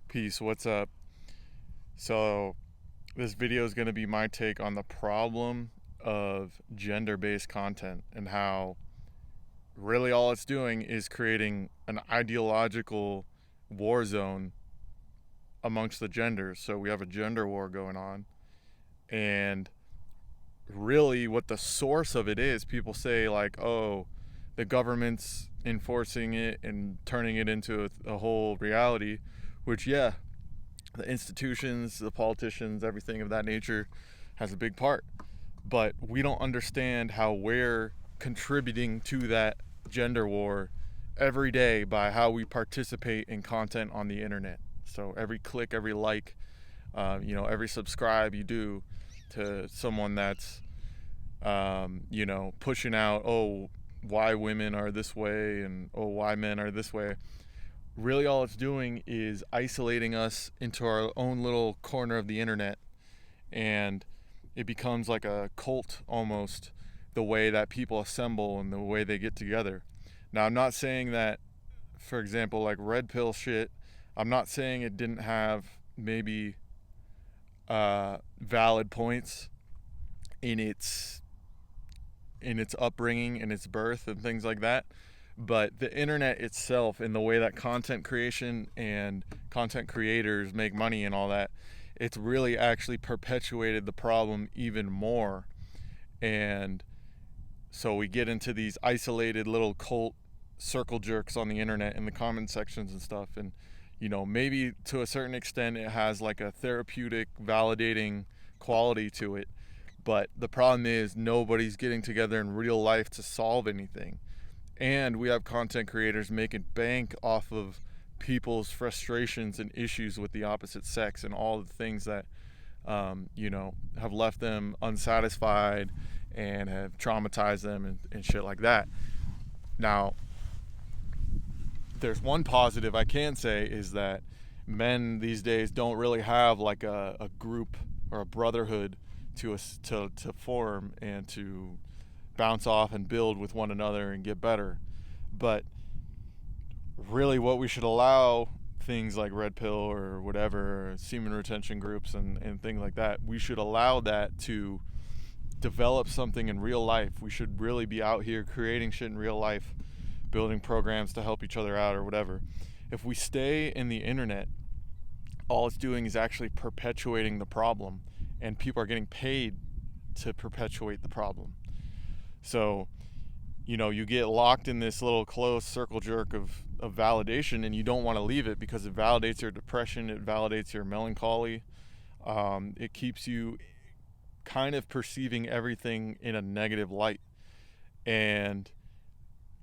Peace, what's up? So, this video is going to be my take on the problem of gender based content and how really all it's doing is creating an ideological war zone amongst the genders. So, we have a gender war going on. And really, what the source of it is, people say, like, oh, the government's enforcing it and turning it into a whole reality, which, yeah, the institutions, the politicians, everything of that nature has a big part. But we don't understand how we're contributing to that gender war every day by how we participate in content on the internet. So every click, every like, every subscribe you do to someone that's, pushing out, oh, why women are this way and oh, why men are this way. Really all it's doing is isolating us into our own little corner of the internet, and it becomes like a cult almost, the way that people assemble and the way they get together. Now, I'm not saying that, for example, like red pill shit, I'm not saying it didn't have maybe valid points in its upbringing and its birth and things like that. But the internet itself and the way that content creation and content creators make money and all that, it's really actually perpetuated the problem even more. And so we get into these isolated little cult circle jerks on the internet in the comment sections and stuff. And, maybe to a certain extent it has like a therapeutic, validating quality to it. But the problem is nobody's getting together in real life to solve anything. And we have content creators making bank off of people's frustrations and issues with the opposite sex and all the things that, have left them unsatisfied and have traumatized them and shit like that. Now, there's one positive I can say is that men these days don't really have like a group or a brotherhood to form and to bounce off and build with one another and get better. But really what we should allow, things like red pill or whatever, semen retention groups and things like that, we should allow that to develop something in real life. We should really be out here creating shit in real life, building programs to help each other out or whatever. If we stay in the internet, all it's doing is actually perpetuating the problem, and people are getting paid to perpetuate the problem. So, you get locked in this little close circle jerk of validation, and you don't want to leave it because it validates your depression, it validates your melancholy. It keeps you kind of perceiving everything in a negative light. And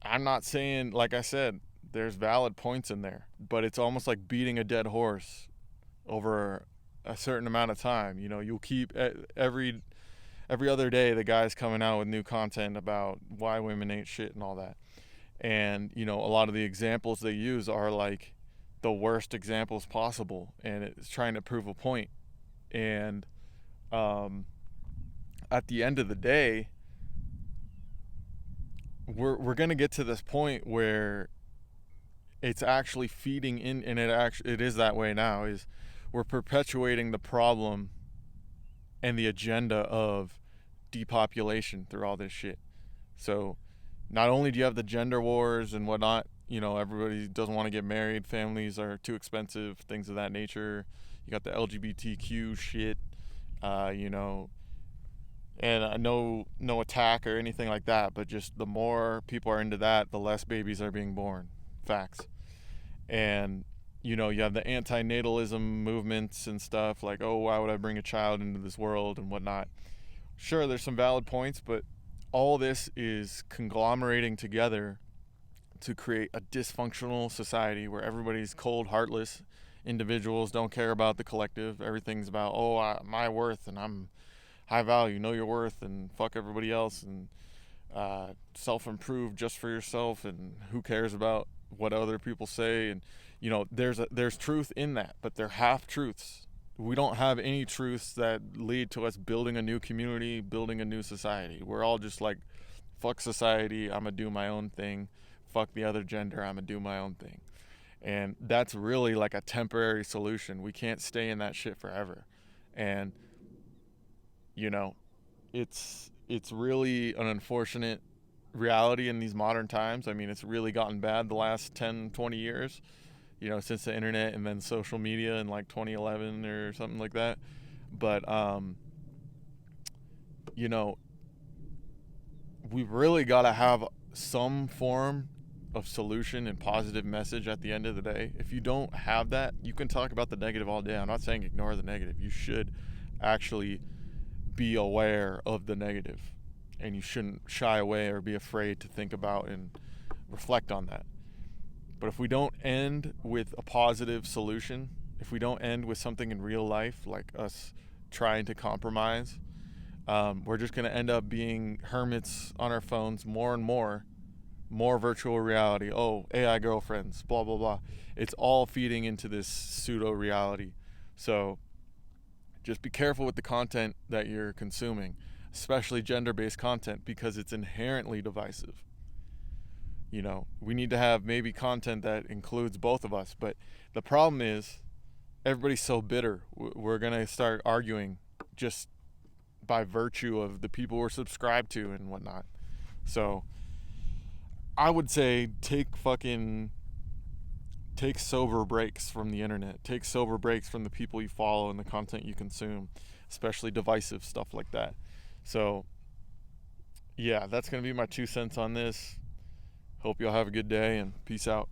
I'm not saying, like I said, there's valid points in there, but it's almost like beating a dead horse over a certain amount of time. You'll keep every other day the guy's coming out with new content about why women ain't shit and all that. And a lot of the examples they use are like the worst examples possible, and it's trying to prove a point. And at the end of the day, we're going to get to this point where it's actually feeding in, and it is that way now, is we're perpetuating the problem and the agenda of depopulation through all this shit. So not only do you have the gender wars and whatnot, everybody doesn't want to get married, families are too expensive, things of that nature. You got the LGBTQ shit, and no attack or anything like that, but just the more people are into that, the less babies are being born. Facts. And you have the anti-natalism movements and stuff, like, oh, why would I bring a child into this world and whatnot. Sure, there's some valid points, but all this is conglomerating together to create a dysfunctional society where everybody's cold, heartless individuals, don't care about the collective. Everything's about, my worth, and I'm high value, know your worth, and fuck everybody else, and self-improve just for yourself, and who cares about what other people say. And there's truth in that, but they're half truths. We don't have any truths that lead to us building a new community, building a new society. We're all just like, fuck society, I'm gonna do my own thing. Fuck the other gender, I'm gonna do my own thing. And that's really like a temporary solution. We can't stay in that shit forever. And you know, it's really an unfortunate reality in these modern times. I mean, it's really gotten bad the last 10, 20 years, since the internet and then social media in like 2011 or something like that. But you know, we've really got to have some form of solution and positive message at the end of the day. If you don't have that, you can talk about the negative all day. I'm not saying ignore the negative. You should actually be aware of the negative, and you shouldn't shy away or be afraid to think about and reflect on that. But if we don't end with a positive solution, if we don't end with something in real life, like us trying to compromise, we're just going to end up being hermits on our phones more and more virtual reality. Oh, AI girlfriends, blah, blah, blah. It's all feeding into this pseudo reality. So just be careful with the content that you're consuming, especially gender-based content, because it's inherently divisive. We need to have maybe content that includes both of us, but the problem is everybody's so bitter. We're going to start arguing just by virtue of the people we're subscribed to and whatnot. So I would say take sober breaks from the internet. Take sober breaks from the people you follow and the content you consume, especially divisive stuff like that. So yeah, that's going to be my 2 cents on this. Hope y'all have a good day, and peace out.